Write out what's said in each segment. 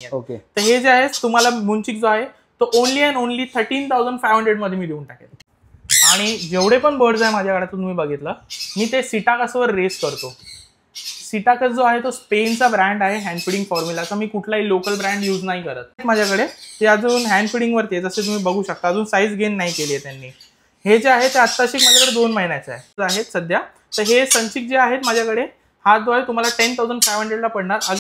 Okay. तर हे जे आहे तुम्हाला मुंचिक जो आहे तो ओनली अँड ओनली 13,500 मध्ये मी देऊन टाकेल. आणि जेवढे पण बर्ड्स आहे माझ्याकडे तुम्ही बघितलं, मी ते सिटाकसवर रेस करतो. सिटाकस जो आहे तो स्पेनचा ब्रँड आहे हँड फीडिंग फॉर्म्युलाचा. मी कुठलाही लोकल ब्रँड यूज नाही करत माझ्याकडे. ते अजून हँड फीडिंग वरती आहे, जसे तुम्ही बघू शकता. अजून साईज गेन नाही केली आहे त्यांनी. हे जे आहे ते आत्ताशी माझ्याकडे 2 महिन्याचे आहेत सध्या. तर हे संचिक जे आहेत माझ्याकडे, हा जो आहे तुम्हाला 10,500 ला पडणार.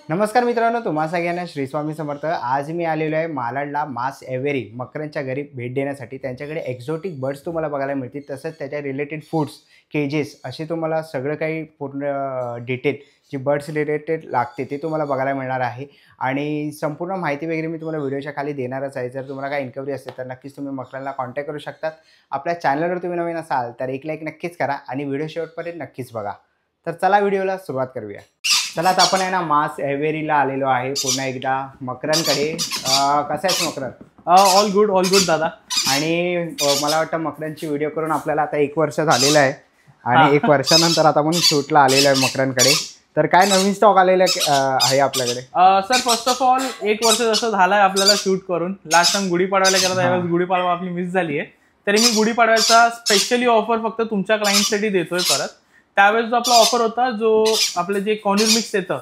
नमस्कार मित्रांनो, तुम्हा सगळ्यांना श्री स्वामी समर्थ. आज मी आलेलो आहे मालाडला मास एव्हेरी मकरांच्या घरी भेट देण्यासाठी. त्यांच्याकडे एक्झॉटिक बर्ड्स तुम्हाला बघायला मिळतील, तसंच त्याच्या रिलेटेड फूड्स, केजेस असे तुम्हाला सगळं काही पूर्ण डिटेल जी बर्ड्स रिलेटेड लागते ते तुम्हाला बघायला मिळणार आहे. आणि संपूर्ण माहिती वगैरे मी तुम्हाला व्हिडिओच्या खाली देणारच आहे. जर तुम्हाला काही इन्क्वायरी असेल तर नक्कीच तुम्ही मकरांना कॉन्टॅक्ट करू शकतात. आपल्या चॅनलवर तुम्ही नवीन असाल तर एक लाईक नक्कीच करा आणि व्हिडिओ शेवटपर्यंत नक्कीच बघा. तर चला व्हिडिओला सुरुवात करूया. चला आता आपण आहे ना मास एव्हेरीला आलेलो आहे पुन्हा एकदा मकरांकडे. कसं आहे मकरन? ऑल गुड दादा. आणि मला वाटतं मकरांची व्हिडिओ करून आपल्याला आता 1 वर्ष झालेलं आहे आणि 1 वर्षानंतर आता आपण शूटला आलेलो आहे मकरांकडे. तर काय नवीन स्टॉक आलेला आहे आपल्याकडे? सर फर्स्ट ऑफ ऑल 1 वर्ष जसं झालंय आपल्याला शूट करून. लास्ट टाइम गुढीपाडवायला गेला, त्यावेळेस गुढीपाडवा आपली मिस झाली आहे. तरी मी गुढीपाडव्याचा स्पेशली ऑफर फक्त तुमच्या क्लायंटसाठी देतोय परत. त्यावेळेस जो आपला ऑफर होता, जो आपलं जे कॉर्न्यूर मिक्स येतं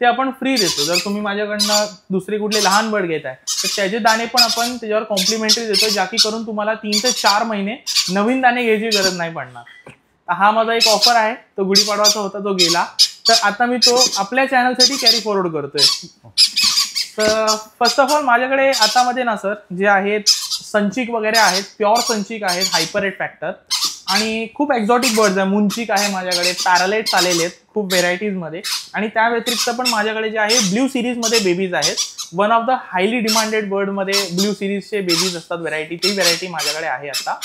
ते आपण फ्री देतो. जर तुम्ही माझ्याकडनं दुसरे कुठले लहान बर्ड घेताय तर त्याचे दाणे पण आपण त्याच्यावर कॉम्प्लिमेंटरी देतो, ज्याकी करून तुम्हाला 3 ते 4 महिने नवीन दाणे घ्यायची गरज नाही पडणार. हा माझा एक ऑफर आहे, तो गुढीपाडवाचा होता, तो गेला. तर आता मी तो आपल्या चॅनलसाठी कॅरी फॉरवर्ड करतोय. तर फर्स्ट ऑफ ऑल माझ्याकडे आता मध्ये ना सर जे आहेत संचिक वगैरे आहेत, प्युअर संचिक आहेत, हायपरेट फॅक्टर आणि खूप एक्झॉटिक बर्ड्स आहे. मुंचिक आहे माझ्याकडे, पॅरालेट्स आलेले आहेत खूप व्हेरायटीज मध्ये. आणि त्या व्यतिरिक्त पण माझ्याकडे जे आहे ब्ल्यू सिरीज मध्ये बेबीज आहेत. One of the highly demanded bird मध्ये ब्ल्यू सिरीजचे बेबीज असतात व्हेरायटी, ती व्हेरायटी माझ्याकडे आहे आता.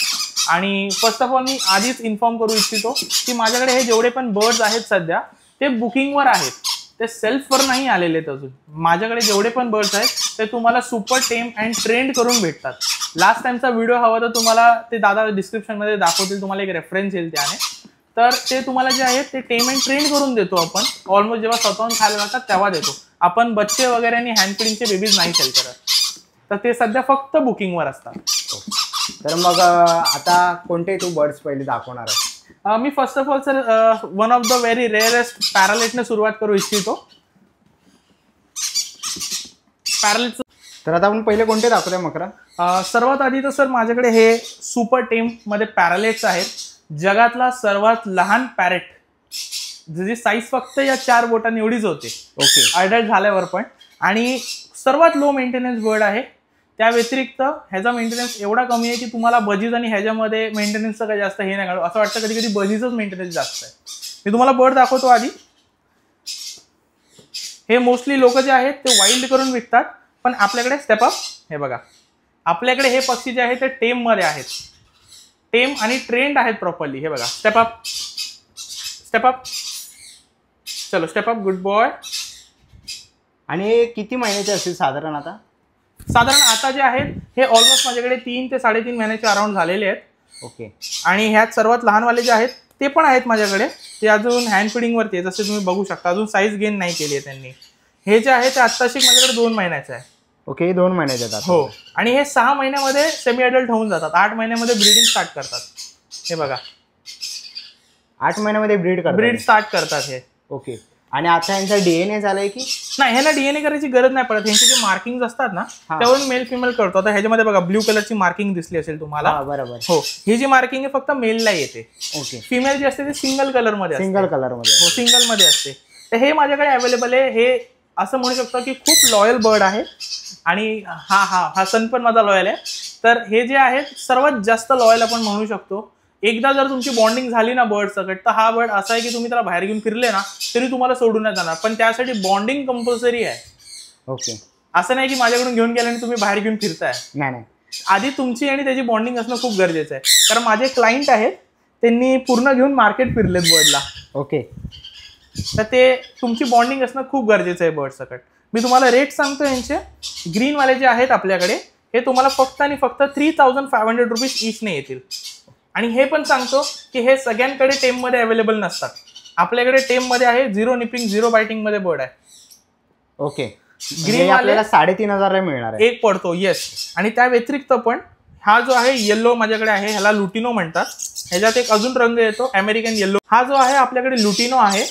आणि फर्स्ट ऑफ ऑल मी आधीच इन्फॉर्म करू इच्छितो की माझ्याकडे हे जेवढे पण बर्ड्स आहेत सध्या ते बुकिंगवर आहेत, ते सेल्फवर नाही आलेले आहेत अजून. माझ्याकडे जेवढे पण बर्ड्स आहेत ते तुम्हाला सुपर टेम अँड ट्रेंड करून भेटतात. लास्ट टाइमचा व्हिडिओ हवा तर तुम्हाला ते दादा डिस्क्रिप्शन मध्ये दाखवतील, तुम्हाला एक रेफरन्स येईल त्याने. तर ते तुम्हाला जे आहे ते टेम अँड ट्रेंड करून देतो आपण. ऑलमोस्ट जेव्हा स्वतःहून खायला लागतात तेव्हा देतो आपण. बच्चे वगैरे आणि हँड फीडिंगचे बेबीज नाही सेल करत. तर ते सध्या फक्त बुकिंगवर असतात. तर मग आता कोणते तू बर्ड्स पहिले दाखवणार आहे? मी first of all sir one of the very rarest पॅरालेटने सुरुवात करू इच्छितो. पॅरालेट. तर आता आपण पहिले कोणते दाखवतोय मकरा? सर्वात आधी तर सर माझ्याकडे हे सुपर टेम मध्ये पॅरालेट्स आहेत. जगातला सर्वात लहान पॅरेट, ज्याची साईज फक्त या 4 बोटांनी एवढीच होते. ओके. अडल्ट झाल्यावर पण. आणि सर्वात लो मेंटेनन्स बर्ड आहे. त्या व्यतिरिक्त ह्याचा मेंटेनन्स एवढा कमी आहे की तुम्हाला बजीज आणि ह्याच्यामध्ये मेंटेनन्सचं काही जास्त हे नाही काढू. असं वाटतं कधी कधी बजीजच मेंटेनन्स जास्त आहे. मी तुम्हाला बर्ड दाखवतो आधी. हे मोस्टली लोक जे आहेत ते वाईल्ड करून विकतात, पण आपल्याकडे स्टेप अप. हे बघा, आपल्याकडे हे पक्षी जे आहे ते टेम मध्ये आहेत. टेम आणि ट्रेंड आहेत प्रॉपरली. हे बघा, स्टेप अप, स्टेप अप, चलो स्टेप अप, गुड बॉय. आणि किती महिन्याचे असतील साधारण आता? साधारण आता जे आहेत हे ऑलमोस्ट माझ्याकडे 3 ते 3.5 महिन्याचे अराउंड झालेले आहेत. ओके. आणि ह्यात सर्वात लहानवाले जे आहेत ते पण आहेत माझ्याकडे. ते अजून हँड फीडिंग वरती आहे, जसे तुम्ही बघू शकता. अजून साईज गेन नाही केली आहे त्यांनी. हे जे आहे ते आत्ताशी माझ्याकडे 2 महिन्याचे आहे. ओके, 2 महिन्याचे आहेत. हो. आणि हे 6 महिन्यामध्ये सेमी अडल्ट होऊन जातात. 8 महिन्यामध्ये ब्रीडिंग स्टार्ट करतात. हे बघा, 8 महिन्यामध्ये ब्रीड स्टार्ट करतात हे. ओके. आणि आता यांचा डीएनए झालाय की नाही? ह्याला डीएनए करायची गरज नाही पडत. ह्यांचे जे मार्किंग असतात ना त्यावरून मेल फिमेल करतो. आता ह्याच्यामध्ये बघा ब्ल्यू कलरची मार्किंग दिसली असेल तुम्हाला. बरोबर. हो, ही जी मार्किंग आहे फक्त मेलला येते. ओके. फिमेल जी असते ती सिंगल कलर मध्ये असते. सिंगल कलर मध्ये? हो, सिंगल मध्ये असते. तर हे माझ्याकडे अवेलेबल आहे. हे असं म्हणू शकतो की खूप लॉयल बर्ड आहे. आणि हा सन पण माझा लॉयल आहे. तर हे जे आहेत सर्वात जास्त लॉयल आपण म्हणू शकतो. एकदा जर तुमची बॉन्डिंग झाली ना बर्ड सकट, तर हा बर्ड असा आहे की तुम्ही त्याला बाहेर घेऊन फिरले ना तरी तुम्हाला सोडून नाही जाणार. पण त्यासाठी बॉन्डिंग कंपल्सरी आहे. ओके. असं नाही की माझ्याकडून घेऊन गेल्याने तुम्ही बाहेर घेऊन फिरताय. नाही, आधी तुमची आणि त्याची बॉन्डिंग असणं खूप गरजेचं आहे. कारण माझे क्लायंट आहेत, त्यांनी पूर्ण घेऊन मार्केट फिरलेत बर्डला. ओके. तर ते तुमची बॉन्डिंग असणं खूप गरजेचं आहे बर्ड सकट. मी तुम्हाला रेट सांगतो यांचे. ग्रीनवाले जे आहेत आपल्याकडे हे तुम्हाला फक्त आणि फक्त 3,500 रुपीज ईचने येतील. आणि हे पण सांगतो की हे सगळ्यांकडे टेममध्ये अवेलेबल नसतात. आपल्याकडे टेम मध्ये आहे, 0 निपिंग 0 बायटिंग मध्ये बर्ड आहे. ओके, ग्रीन आपल्याला 3,500 मिळणार आहे. एक पडतो, येस. आणि त्या व्यतिरिक्त पण हा जो आहे येल्लो माझ्याकडे आहे, ह्याला लुटिनो म्हणतात. ह्याच्यात एक अजून रंग येतो अमेरिकन येल्लो. हा जो आहे आपल्याकडे लुटिनो आहे.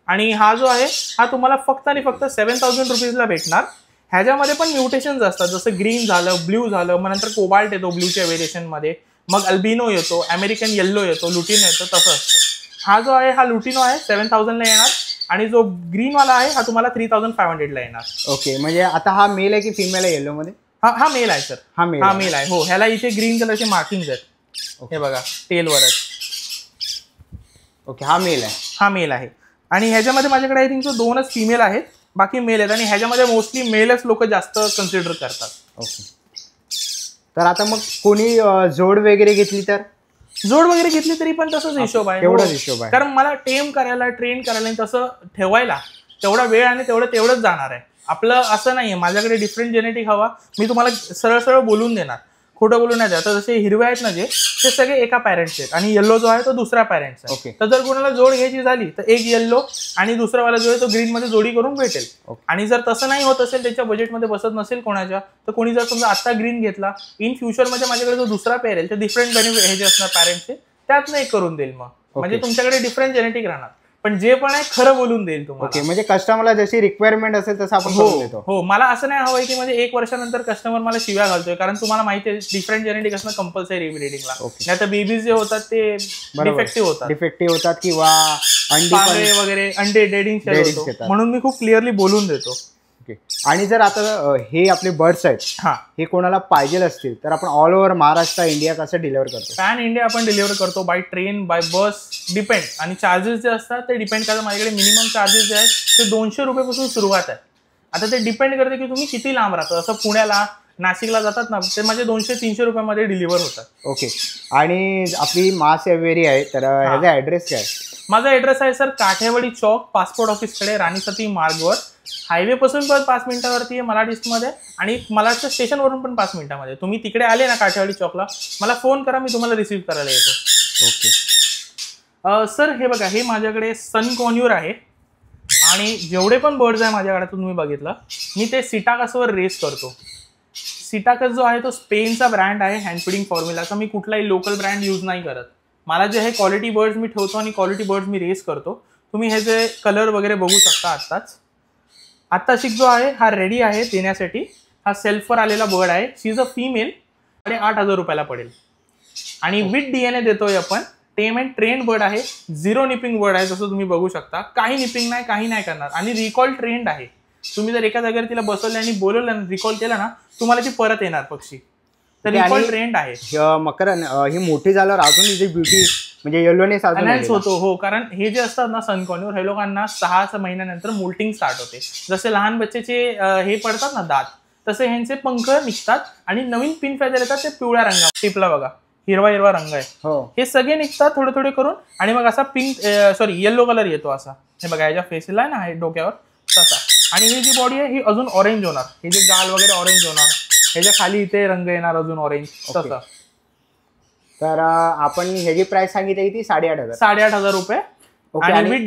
आणि हा जो आहे हा तुम्हाला फक्त आणि फक्त 7,000 रुपीजला भेटणार. ह्याच्यामध्ये पण म्युटेशन्स असतात, जसं ग्रीन झालं, ब्ल्यू झालं, मग नंतर कोबाल्ट येतो ब्ल्यूच्या व्हेरिएशन मध्ये, मग अल्बिनो येतो, अमेरिकन येल्लो येतो, लुटिनो येतो, तसं असतं. हा जो आहे हा लुटिनो आहे, 7,000 ला येणार. आणि जो ग्रीन वाला आहे हा तुम्हाला 3,500 ला येणार. ओके, म्हणजे आता हा मेल आहे की फिमेल आहे येल्लो मध्ये? हा मेल आहे सर. हा मेल आहे. हो, ह्याला इथे ग्रीन कलरचे मार्किंग आहेत, हे बघा टेलवरच. ओके, हा मेल आहे. हा मेल आहे. आणि ह्याच्यामध्ये माझ्याकडे आय थिंक 2च फिमेल आहेत, बाकी मेल आहेत. आणि ह्याच्यामध्ये मोस्टली मेलच लोक जास्त कन्सिडर करतात. ओके, तर आता मग कोणी जोड वगैरे घेतली तर? जोड वगैरे घेतली तरी पण तसंच हिशोब आहे. तेवढाच हिशोब आहे, कारण मला टेम करायला, ट्रेन करायला आणि तसं ठेवायला तेवढा वेळ आणि तेवढंच जाणार आहे. आपलं असं नाहीये माझ्याकडे डिफरंट जेनेटिक हवा, मी तुम्हाला सरळ सरळ बोलून देणार, खोटं बोलून नाही. आता जसे हिरवे आहेत ना जे, ते सगळे एका पॅरेंट्स आहेत आणि येल्लो जो आहे तो दुसरा पॅरेंट्स आहे. ओके, तर जर कोणाला जोड घ्यायची झाली तर एक येल्लो आणि दुसरा वाला जो आहे तो ग्रीन मध्ये जोडी करून भेटेल. आणि जर तसं नाही होत असेल, त्याच्या बजेटमध्ये बसत नसेल कोणाच्या, तर कोणी जर समजा आता ग्रीन घेतला, इन फ्युचरमध्ये माझ्याकडे जो दुसरा पेअर आहे ते डिफरंट हे जे असणार पॅरेंट्सचे, त्यातनं एक करून देईल. मग म्हणजे तुमच्याकडे डिफरंट जेनेटिक राहणार, पण जे पण आहे खरं बोलून देईल तुम्हाला. ओके, म्हणजे कस्टमरला जशी रिक्वायरमेंट असेल तसं आपण करून देतो. हो, मला असं नाही हवंय की म्हणजे 1 वर्षानंतर कस्टमर मला शिव्या घालतोय, कारण तुम्हाला माहिती आहे डिफरंट जेनेटिक असणं कंपल्सरी ब्रीडिंगला. नाही तर बेबीज जे होतात ते डिफेक्टिव्ह होतात किंवा अंडे वगैरे, अंडे डेडिंग होतो. म्हणून मी खूप क्लिअरली बोलून देतो. आणि जर आता हे आपले बर्ड्स आहेत, हे कोणाला पाहिजे असतील तर आपण ऑल ओव्हर महाराष्ट्र, इंडिया कसं डिलिव्हर करतो? पॅन इंडिया आपण डिलिव्हर करतो, by train, by bus, depend. आणि चार्जेस जे असतात ते डिपेंड करतात. माझ्याकडे मिनिमम चार्जेस जे आहेत ते 200 रुपयापासून सुरुवात आहे. आता ते डिपेंड करते की तुम्ही किती लांब राहतो. असं पुण्याला, नाशिकला जातात ना, ते माझे 200-300 रुपयामध्ये डिलिव्हर होतात. ओके, आणि आपली मास एव्हेरी आहे, तर ह्याचा ऍड्रेस काय? माझा ऍड्रेस आहे सर काठेवाडी चौक, पासपोर्ट ऑफिसकडे, राणी सती मार्गवर. हायवे पासून पण 5 मिनिटावरती आहे मला मध्ये, आणि मला स्टेशनवरून पण 5 मिनिटामध्ये. तुम्ही तिकडे आले ना काठेवाडी चौकला, मला फोन करा, मी तुम्हाला रिसीव्ह करायला येतो. ओके सर, हे बघा, हे माझ्याकडे सन कॉन्यूर आहे. आणि जेवढे पण बर्ड्स आहे माझ्याकडे तुम्ही बघितलं, मी ते सिटाकसवर रेस करतो. सिटाकस जो आहे तो स्पेनचा ब्रँड आहे, हँड फीडिंग फॉर्म्युलाचा. मी कुठलाही लोकल ब्रँड यूज नाही करत. मला जे आहे क्वालिटी बर्ड्स मी ठेवतो आणि क्वालिटी बर्ड्स मी रेस करतो. तुम्ही हे जे कलर वगैरे बघू शकता. आत्ताशिक जो आहे हा रेडी आहे देण्यासाठी. हा सेल्फवर आलेला बर्ड आहे. शी इज अ फिमेल. 8,500 रुपयाला पडेल. आणि विथ DNA देतोय आपण. टेम अँड ट्रेंड बर्ड आहे, 0 निपिंग बर्ड आहे, जसं तुम्ही बघू शकता. काही निपिंग नाही, काही नाही करणार. आणि रिकॉल ट्रेंड आहे. तुम्ही जर एका जागेवर तिला बसवलं आणि बोलवलं, रिकॉल केला ना, तुम्हाला ती परत येणार पक्षी. तर रिकॉल ट्रेंड आहे. मकरन ही मोठी झाल्यावर अजून हिची ब्युटी म्हणजे येलोनेस एनहान्स होतो. हो, कारण हे जे असतात ना सनकॉर्न्यूर, हे लोकांना 6 महिन्यानंतर मोल्टिंग स्टार्ट होते. जसे लहान बच्चेचे हे पडतात ना दात, तसे ह्यांचे पंख निघतात आणि नवीन पिन फेदर येतात, ते पिवळ्या रंगा. टिपला बघा, हिरवा रंग आहे. हे सगळे निघतात थोडे थोडे करून, आणि मग असा येलो कलर येतो असा. हे बघा, याच्या फेसला आहे ना, हे डोक्यावर तसा. आणि ही जी बॉडी आहे ही अजून ऑरेंज होणार. हे जे गाल वगैरे ऑरेंज होणार, ह्याच्या खाली इथे रंग येणार अजून ऑरेंज तसा. तर आपण ह्याची प्राइस सांगितली ती 8,500. 8,500 रुपये. आणि विथ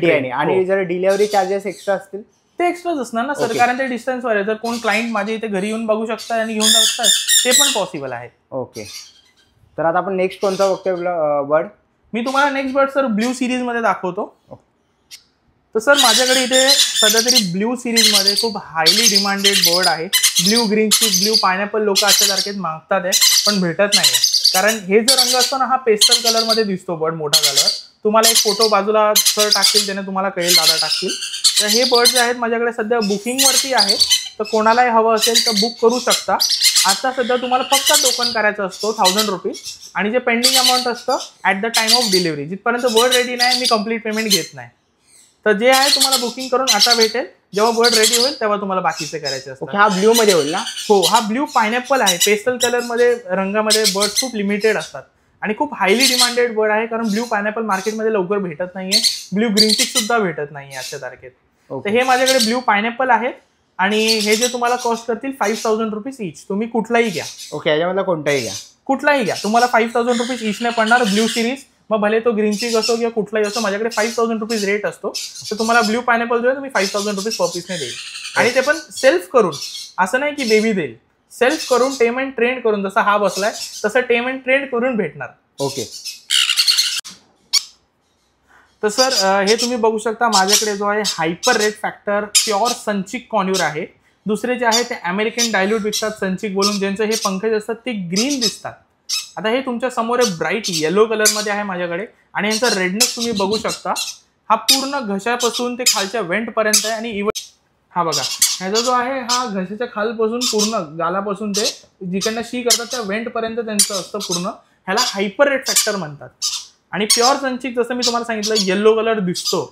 DNA. आणि जर डिलिव्हरी चार्जेस एक्स्ट्रा असतील ते एक्स्ट्राच असणार ना सर, कारण ते डिस्टन्सवर आहे. जर कोण क्लायंट माझ्या इथे घरी येऊन बघू शकतात आणि घेऊन जाऊ शकतात, ते पण पॉसिबल आहे. ओके, तर आता आपण नेक्स्ट कोणता बघतोय बर्ड? मी तुम्हाला next bird sir blue series मध्ये दाखवतो. तर सर माझ्याकडे इथे सध्या तरी ब्ल्यू सिरीज मध्ये खूप हायली डिमांडेड बर्ड आहे. ब्ल्यू ग्रीन चिक, ब्ल्यू पायनॅपल लोक अशा सारखेच मागतात आहे, पण भेटत नाहीये. कारण हे जो रंग असतो ना, हा पेस्टल कलर मध्ये दिसतो बर्ड मोठा झाल्यावर. तुम्हाला एक फोटो बाजूला सर टाकतील, त्याने तुम्हाला कळेल, दादा टाकतील. तर हे बर्ड जे आहेत माझ्याकडे सध्या बुकिंगवरती आहे. तर कोणालाही हवं असेल तर बुक करू शकता. आता सध्या तुम्हाला फक्त टोकन करायचा असतो 1,000 रुपीज, आणि जे पेंडिंग अमाऊंट असतं at the time of delivery. जिथपर्यंत बर्ड रेडी नाही मी कंप्लीट पेमेंट घेत नाही. तर जे आहे तुम्हाला बुकिंग करून आता भेटेल. जेव्हा बर्ड रेडी होईल तेव्हा तुम्हाला बाकीचे करायचे असतात. हा ब्ल्यू मध्ये होईल ना? हो, हा ब्ल्यू पायनॅपल आहे. पेस्टल कलर मध्ये रंगामध्ये बर्ड खूप लिमिटेड असतात आणि खूप हायली डिमांडेड बर्ड आहे, कारण ब्ल्यू पायनॅपल मार्केटमध्ये लवकर भेटत नाहीये. ब्ल्यू ग्रीन चिक सुद्धा भेटत नाहीये आजच्या तारखेत. तर हे माझ्याकडे ब्ल्यू पायनॅपल आहेत, आणि हे जे तुम्हाला कॉस्ट करतील 5,000 रुपीज इच. तुम्ही कुठलाही घ्या. ओके, याच्यामधला कोणताही घ्या, कुठलाही घ्या, तुम्हाला 5,000 रुपीज इचने पडणार. ब्ल्यू सिरीज, मग भले तो ग्रीन चिक असो किंवा कुठलाही असो, माझ्याकडे 5000 रुपीज रेट असतो. तर तुम्हाला ब्ल्यू पायनॅपल जो आहे तुम्ही 5000 रुपीज पर पीसने देईल. आणि ते पण सेल्फ करून, असं नाही की बेबी देईल, सेल्फ करून टेम अँड ट्रेंड करून, जसा हा बसलाय तसं टेम अँड ट्रेंड करून भेटणार. ओके. तर सर हे तुम्ही बघू शकता माझ्याकडे जो आहे hyper red factor pure संचिक conure आहे. दुसरे जे आहे ते अमेरिकन डायल्यूट विकतात संचिक बोलून, ज्यांचे हे पंखज असतात ते ग्रीन दिसतात. आता हे तुमच्या समोर ब्राईट येलो कलरमध्ये आहे माझ्याकडे, आणि यांचा रेडनेस तुम्ही बघू शकता. हा पूर्ण घशापासून ते खालच्या वेंटपर्यंत आहे. आणि इव्हन हा बघा, ह्याचा जो आहे हा घशाच्या खालपासून पूर्ण गालापासून ते जिकडनं शी करतात त्या वेंटपर्यंत त्यांचं असतं पूर्ण. ह्याला हायपर रेड फॅक्टर म्हणतात. आणि प्युअर संचिक जसं मी तुम्हाला सांगितलं येलो कलर दिसतो,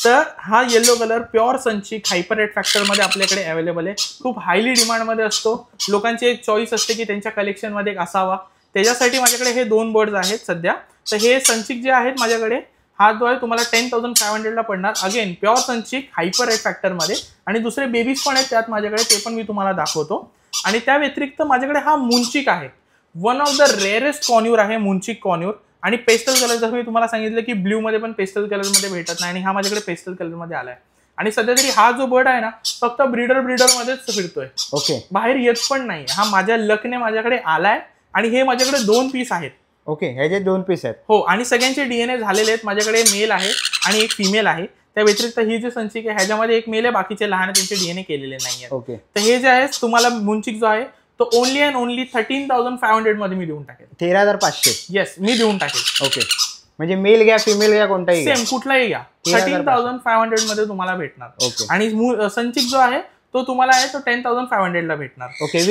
तर हा येलो कलर प्युअर संचिक हायपर रेड फॅक्टरमध्ये आपल्याकडे अवेलेबल आहे. खूप हायली डिमांडमध्ये असतो. लोकांची एक चॉईस असते की त्यांच्या कलेक्शनमध्ये एक असावा. त्याच्यासाठी माझ्याकडे हे 2 बर्ड्स आहेत सध्या. तर हे संचिक जे आहेत माझ्याकडे, हा जो आहे तुम्हाला 10,500 पडणार. अगेन प्युअर संचिक हायपर रेड फॅक्टरमध्ये. आणि दुसरे बेबीज पण आहेत त्यात माझ्याकडे, ते पण मी तुम्हाला दाखवतो. आणि त्या व्यतिरिक्त माझ्याकडे हा मुंचिक आहे. One of the rarest conure आहे मुंचिक कॉन्यूर. आणि पेस्टल कलर, जसं मी तुम्हाला सांगितलं की ब्ल्यू मध्ये पण पेस्टल कलरमध्ये भेटत नाही, आणि हा माझ्याकडे पेस्टल कलरमध्ये आलाय. आणि सध्या तरी हा जो बर्ड आहे ना, फक्त ब्रीडर मध्येच फिरतोय. ओके. बाहेर येत पण नाही. हा माझ्या लकने माझ्याकडे आलाय. आणि हे माझ्याकडे 2 पीस आहेत. ओके, ह्याचे 2 पीस आहेत. हो, आणि सगळ्यांचे डीएनए झालेले आहेत. माझ्याकडे मेल आहे आणि एक फिमेल आहे. त्या व्यतिरिक्त ही जी संचिक आहे ह्याच्यामध्ये एक मेल आहे, बाकीचे लहान त्यांचे डीएनए केलेले नाही आहेत. ओके. तर हे जे आहे तुम्हाला मुंचिक जो आहे तो ओनली अँड ओनली 13,500 मध्ये मी देऊन टाकेल. 13,500. येस, मी देऊन टाकेल. ओके. म्हणजे मेल घ्या फिमेल घ्या कोणताही सेम कुठलाही घ्या, 13,500 मध्ये तुम्हाला भेटणार. ओके. आणि संचिक जो आहे तो तुम्हाला आहे तो 10,500 ला भेटणार. Okay.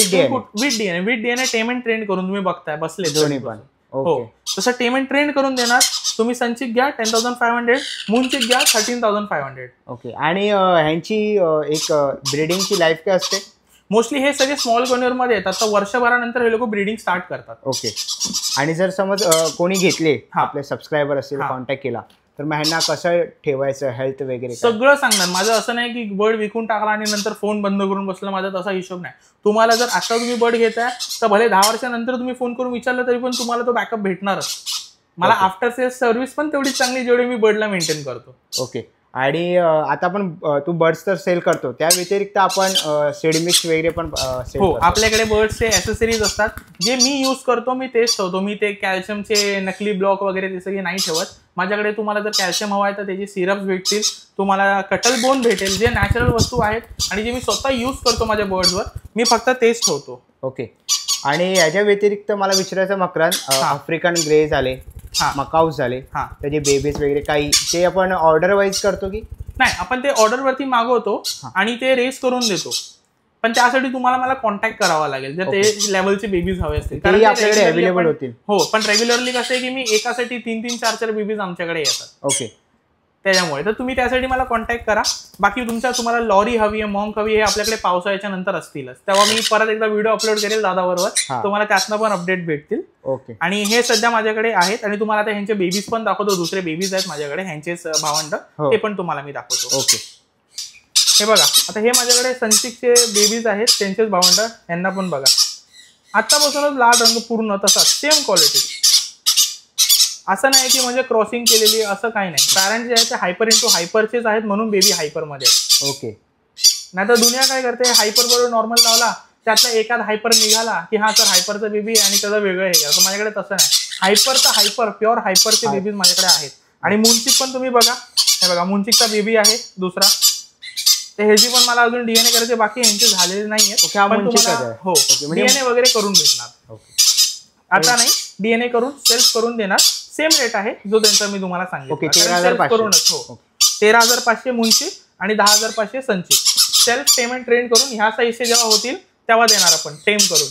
With DNA TEM and trend करून तुम्ही बघताय बसले दोन्ही पण. हो, तसं टेम अँड ट्रेंड करून देणार. तुम्ही संचिक घ्या 10,500, मुंचिक घ्या 13,500. ओके. आणि ह्यांची एक ब्रीडिंगची लाईफ काय असते? मोस्टली हे सगळे स्मॉल कॉर्नर मध्ये येतात. तर वर्षभरानंतर हे लोक ब्रीडिंग स्टार्ट करतात. ओके. आणि जर समज कोणी घेतले, आपले सबस्क्रायबर असतील, कॉन्टॅक्ट केला, तर मग ह्यांना कसं ठेवायचं, हेल्थ वगैरे सगळं सांगणार. माझं असं नाही की बर्ड विकून टाकला आणि नंतर फोन बंद करून बसला, माझा तसा हिशोब नाही. तुम्हाला जर आता तुम्ही बर्ड घेताय तर भले 10 वर्षानंतर तुम्ही फोन करून विचारलं तरी पण तुम्हाला तो बॅकअप भेटणारच. मला आफ्टर सेल्स सर्व्हिस पण तेवढी चांगली जेवढी मी बर्डला मेंटेन करतो. ओके. आणि आता आपण तू बर्ड्स तर सेल करतो, त्या व्यतिरिक्त आपण सीड मिक्स वगैरे पण सेल हो, करतो. आपल्याकडे बर्ड्सचे ॲसेसरीज असतात. जे मी यूज करतो मी तेच ठेवतो. मी ते कॅल्शियमचे नकली ब्लॉक वगैरे ते सगळे नाही ठेवत. माझ्याकडे तुम्हाला जर कॅल्शियम हवा आहे तर त्याचे सिरप्स भेटतील, तुम्हाला कटल बोन भेटेल, जे नॅचरल वस्तू आहेत आणि जे मी स्वतः यूज करतो माझ्या बर्ड्सवर, मी फक्त तेच ठेवतो. ओके. आणि याच्या व्यतिरिक्त मला विचारायचं मकरंद, आफ्रिकन ग्रे झाले, मकाऊस झाले, त्याचे बेबीज वगैरे काही, ते आपण ऑर्डर वाईज करतो की नाही? आपण ते ऑर्डरवरती मागवतो आणि ते रेस करून देतो. पण त्यासाठी तुम्हाला मला कॉन्टॅक्ट करावा लागेल जर ते लेवलचे बेबीज हवे असतील. कारण आपल्याकडे अवेलेबल होतील. हो, पण रेग्युलरली कसं आहे की मी एकासाठी 3-3, 4-4 बेबीज आमच्याकडे येतात. ओके. त्याच्यामुळे तर तुम्ही त्यासाठी मला कॉन्टॅक्ट करा. बाकी तुम्हाला लॉरी हवी आहे, मॉन्क हवी आहे, आपल्याकडे पावसाळ्याच्या नंतर असतीलच. तेव्हा मी परत एकदा व्हिडिओ अपलोड करेल दादाबरोबर, तुम्हाला त्यातनं पण अपडेट भेटतील. ओके. आणि हे सध्या माझ्याकडे आहेत. आणि तुम्हाला आता ह्यांचे बेबीज पण दाखवतो. दुसरे बेबीज आहेत माझ्याकडे, ह्यांचेच भावंड, ते पण तुम्हाला मी दाखवतो. ओके. हे बघा, आता हे माझ्याकडे संचिकचे बेबीज आहेत, त्यांचेच भावंड, यांना पण बघा. आतापासूनच लाल रंग पूर्ण तसाच सेम क्वालिटी. असं नाही की म्हणजे क्रॉसिंग केलेली, असं काही नाही. पॅरेंट जे आहेत ते हायपर इंटू हायपरचेच आहेत म्हणून बेबी हायपर मध्ये आहेत. ओके. नाही तर दुनिया काय करते, हायपर बरोबर नॉर्मल लावला, त्यातला एखादा हायपर निघाला की हा सर हायपरचा बेबी आणि त्याचं वेगळं हे करतो. माझ्याकडे तसं नाही. हायपर तर हायपर, प्युअर हायपरचे बेबीज माझ्याकडे आहेत. आणि मुंचिक पण तुम्ही बघा, हे बघा मुंचिकचा बेबी आहे दुसरा. ते ह्याची पण मला अजून डीएनए करायचे बाकी, यांचे झालेले नाहीये. हो, डीएनए वगैरे करून भेटणार. आता नाही, डीएनए करून सेल्फ करून देणार. सेम रेट आहे जो त्यांचा मी तुम्हाला सांगितलं. 13,500 हो, 13,500 मुंचिक आणि 10,500 संचिक. सेल्फ पेमेंट ट्रेन करून ह्या साईजचे जेव्हा होतील तेव्हा देणार आपण टेम करून.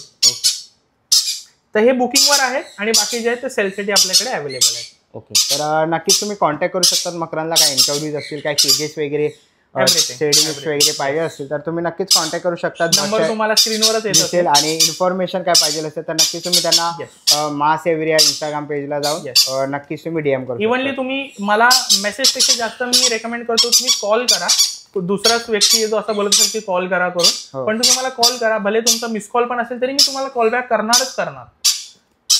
तर हे बुकिंगवर आहे आणि बाकी जे आहेत ते सेल्फसाठी आपल्याकडे अवेलेबल आहे. ओके. तर नक्कीच तुम्ही कॉन्टॅक्ट करू शकता मकरांना. काय इंटरव्ह्यूज असतील, काय केजेस वगैरे, सेडिंग्स वगैरे पाहिजे असतील तर तुम्ही नक्कीच कॉन्टॅक्ट करू शकता. नंबर तुम्हाला स्क्रीनवरच येईल. आणि इन्फॉर्मेशन काय पाहिजे असेल तर नक्कीच तुम्ही त्यांना मास एव्हरी इंस्टाग्राम पेजला जाऊन नक्कीच तुम्ही डीएम करू. इव्हनली तुम्ही मला मेसेजपेक्षा जास्त मी रेकमेंड करतो तुम्ही कॉल करा. दुसराच व्यक्ती जो असं बोलत असेल की कॉल करा करून, पण तुम्ही मला कॉल करा. भले तुमचा मिस कॉल पण असेल तरी मी तुम्हाला कॉल बॅक करणारच करणार.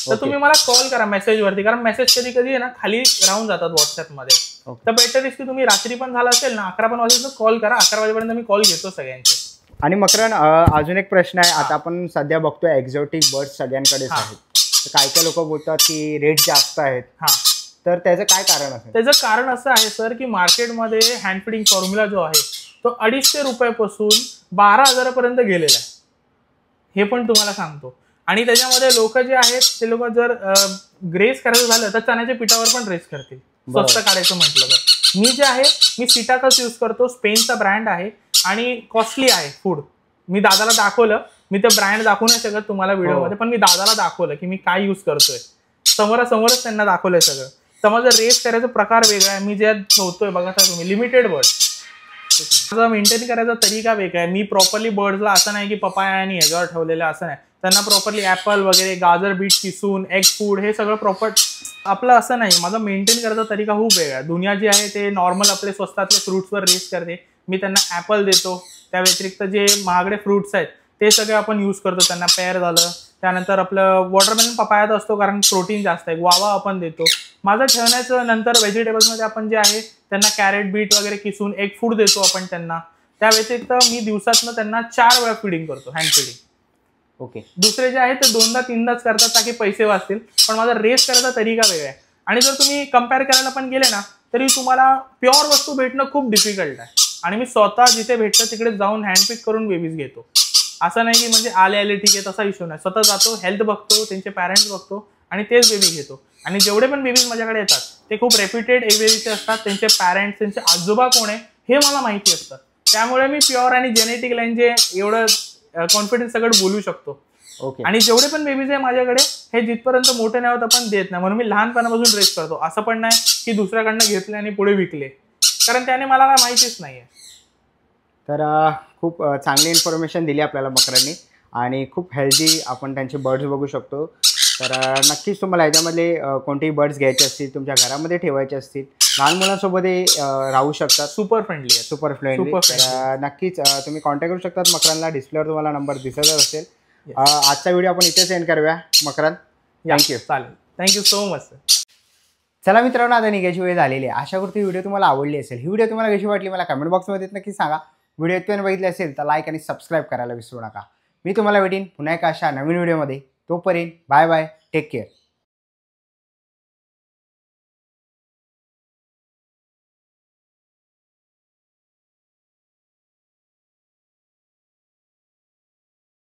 तर तुम्ही मला कॉल करा मेसेजवरती, कारण मेसेज कधी कधी आहे ना खाली राहून जातात व्हॉट्सअपमध्ये. तर बेटर इज की तुम्ही रात्री पण झाला असेल ना 11 पण वाजेल तर कॉल करा. 11 वाजेपर्यंत मी कॉल घेतो सगळ्यांचे. आणि मकरन अजून एक प्रश्न आहे. आता आपण सध्या बघतोय एक्झॉटिक बर्ड्स सगळ्यांकडेच आहेत. तर काही काही लोक बोलतात की रेट जास्त आहेत. तर त्याचं काय कारण असेल? त्याचं कारण असं आहे सर की मार्केटमध्ये हँड फिडिंग फॉर्म्युला जो आहे तो 250 रुपयापासून 12,000 पर्यंत गेलेला आहे, हे पण तुम्हाला सांगतो. आणि त्याच्यामध्ये लोक जे आहेत ते लोक जर ग्रेस करायचं झालं तर चण्याच्या पिठावर पण रेस करतील स्वस्त काढायचं म्हटलं तर. मी जे आहे मी सिटाकस यूज करतो, स्पेनचा ब्रँड आहे आणि कॉस्टली आहे फूड. मी दादाला दाखवलं, मी ते ब्रँड दाखवू नाही शकत तुम्हाला व्हिडिओमध्ये, पण मी दादाला दाखवलं की मी काय यूज करतोय, समोरासमोरच त्यांना दाखवलंय सगळं. तर माझं रेस करायचा प्रकार वेगळा आहे. मी जे ठेवतोय बघा तुम्ही लिमिटेड बर्ड, माझा मेंटेन करायचा तरीका वेगळा आहे. मी प्रॉपरली बर्ड्सला असं नाही की पपाया आणि ह्याच्यावर ठेवलेलं, असं नाही. त्यांना प्रॉपरली ऍपल वगैरे गाजर बीट किसून एग फूड हे सगळं प्रॉपर आपलं असं नाही. माझा मेंटेन करायचा तरीका खूप वेगळा आहे. दुनिया जी आहे ते नॉर्मल आपले स्वस्तातले फ्रुट्सवर रेस करते. मी त्यांना ऍपल देतो, त्या व्यतिरिक्त जे महागडे फ्रुट्स आहेत ते सगळे आपण यूज करतो. त्यांना पेअर झालं, त्यानंतर आपलं वॉटरमेलन पपायात असतो कारण प्रोटीन जास्त आहे, गुआवा आपण देतो. माझं ठेवण्याचं नंतर व्हेजिटेबल्समध्ये आपण जे आहे त्यांना कॅरेट बीट वगैरे किसून एग फूड देतो आपण त्यांना. त्या व्यतिरिक्त मी दिवसातनं त्यांना 4 वेळा फिडिंग करतो, हँड फिडिंग. ओके. दुसरे जे आहे ते 2दा-3दाच करतात ताकी पैसे वाचतील, पण माझा रेस करायचा तरीका वेगळा आहे. आणि जर तुम्ही कम्पेअर करायला पण गेले ना तरी तुम्हाला प्युअर वस्तू भेटणं खूप डिफिकल्ट आहे. आणि मी स्वतः जिथे भेटतं तिकडे जाऊन हँडपिक करून बेबीज घेतो. असं नाही की म्हणजे आले ठीक आहे तसा इश्यू नाही. स्वतः जातो, हेल्थ बघतो, त्यांचे पॅरेंट्स बघतो आणि तेच बेबी घेतो. आणि जेवढे पण बेबीज माझ्याकडे येतात ते खूप रेप्युटेड एगवेरीचे असतात. त्यांचे पॅरेंट्स, त्यांचे आजोबा कोण आहे हे मला माहिती असतं. त्यामुळे मी प्युअर आणि जेनेटिक लाईन जे एवढं कॉन्फिडन्स सगळं बोलू शकतो. ओके. आणि जेवढे पण बेबीज आहे माझ्याकडे हे जिथपर्यंत मोठे नाही होत आपण देत नाही. म्हणून मी लहानपणापासून रेस करतो. असं पण नाही की दुसऱ्याकडनं घेतले आणि पुढे विकले, कारण त्याने मला काय माहितीच नाहीये. तर खूप चांगली इन्फॉर्मेशन दिली आपल्याला मकरांनी आणि खूप हेल्दी आपण त्यांचे बर्ड्स बघू शकतो. तर नक्कीच तुम्हाला याच्यामधले कोणतेही बर्ड्स घ्यायचे असतील, तुमच्या घरामध्ये ठेवायचे असतील, लहान मुलांसोबतही राहू शकतात. सुपर फ्रेंडली आहे, सुपर फ्रेंडली. तर नक्कीच तुम्ही कॉन्टॅक्ट करू शकतात मकरांना. डिस्प्लेवर तुम्हाला नंबर दिसतच असेल. आजचा व्हिडिओ आपण इथेच एंड करूया. मकरान, थँक्यू. चालेल, थँक्यू सो मच. चला मित्रांनो, आता निघायची वेळ झालेली आहे. आशा करतो व्हिडिओ तुम्हाला आवडली असेल. ही व्हिडिओ तुम्हाला कशी वाटली मला कमेंट बॉक्समध्ये नक्की सांगा. व्हिडिओ इथपर्यंत बघितले असेल तर लाईक आणि सबस्क्राईब करायला विसरू नका. मी तुम्हाला भेटीन पुन्हा एका अशा नवीन व्हिडिओमध्ये. तोपर्यंत बाय बाय, टेक केअर.